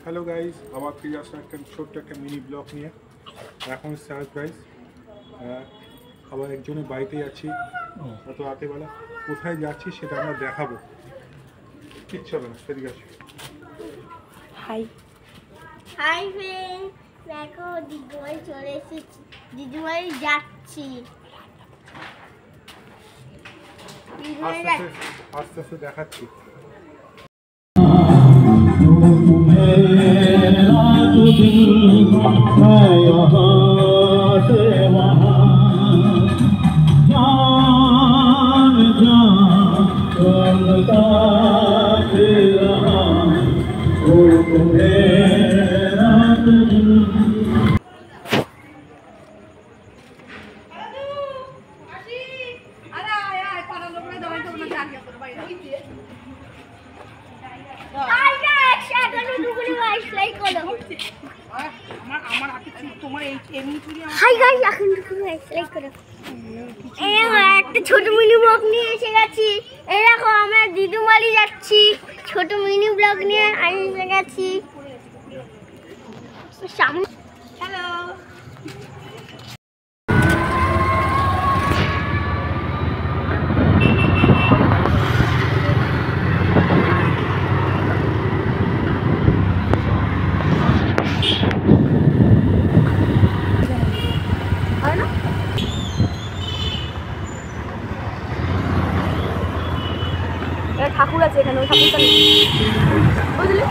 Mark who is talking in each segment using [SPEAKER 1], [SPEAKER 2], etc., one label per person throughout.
[SPEAKER 1] Hello guys, আবার ফিরে আসলাম একটা ছোট্ট একটা মিনি ব্লগ নিয়ে। এখন সারপ্রাইজ, আবার একজনের বাড়িতে যাচ্ছি অত রাতেবেলা। কোথায় যাচ্ছি সেটা আমরা দেখাবো, কিচ্ছু হবে না। সেদিকে আসি।
[SPEAKER 2] হাই হাই ফ্রেন্ড, দেখো দিদিমাই চলে এসেছি, দিদিমাই যাচ্ছি।
[SPEAKER 1] আস্তে আস্তে দেখাচ্ছি।
[SPEAKER 2] একটা ছোট মিনি ব্লগ নিয়ে এসে গেছি। এই দেখো আমরা দিদুমালি যাচ্ছি, ছোট মিনি ব্লগ নিয়ে আমি এসে গেছি সামনে। হ্যালো, ঠাকুর আছে এখানে, ওই ঠাকুরটা বুঝলি।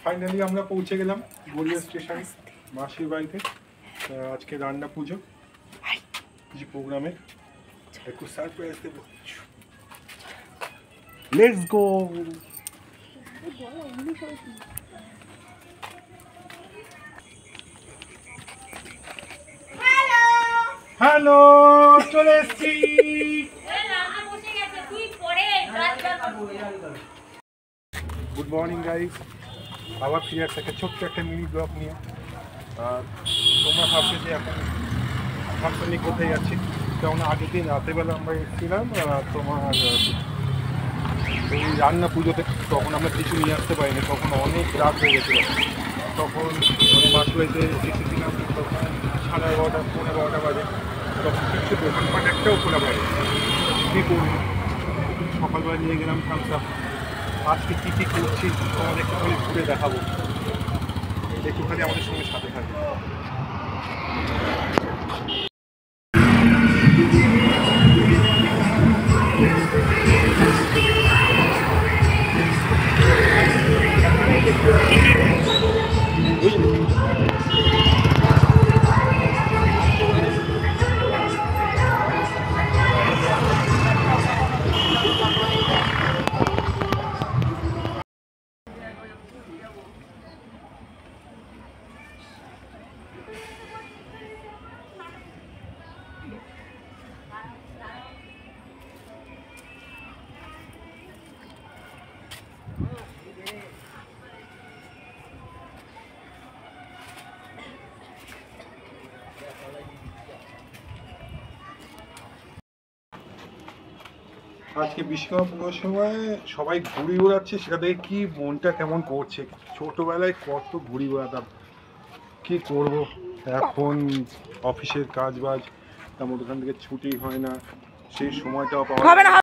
[SPEAKER 1] ফাইনালি আমরা পৌঁছে গেলাম গড়িয়া স্টেশনে, মাসির বাড়িতে। আজকে রান্না পুজো, কিছু প্রোগ্রামে একটু সারপ্রাইজ দেবো। Let's go. হ্যালো, চলে এসছি। গুড মর্নিং গাইস, আবার ফিরে আসছে একটা ছোট্ট একটা মিনি ব্লগ নিয়ে। আর তোমরা ভাবছো যে এখন ভাবছি কোথায় যাচ্ছি, কেমন আগের দিন রাতেরবেলা আমরা এসেছিলাম তোমার এই রান্না পুজোতে। তখন আমরা কিছু নিয়ে আসতে পারিনি, তখন অনেক রাত হয়ে গেছিলো। তখন মাসবাড়িতে এসেছিলাম, তখন 11:30 11:15 বাজে। তখন কিছু দোকানপাট একটাও খোলা পারে, কী করবো। সকালবেলা নিয়ে গেলাম থামস আপ, আজকে কী কী করছি তোমাদের একটুখানি ঘুরে দেখাবো, একটুখানি আমাদের সঙ্গে সাথে থাকবে। আজকে বিশ্বকাপ পুরোর সময় সবাই ঘুড়ি ওড়াচ্ছে, সেটা দেখে কি মনটা কেমন করছে। ছোটবেলায় কত ঘুড়ি ওড়াতাম, কি করব, এখন অফিসের কাজ বাজ, তার মধ্যে ওখান থেকে ছুটি হয় না, সেই সময়টাও পাওয়া যায় না।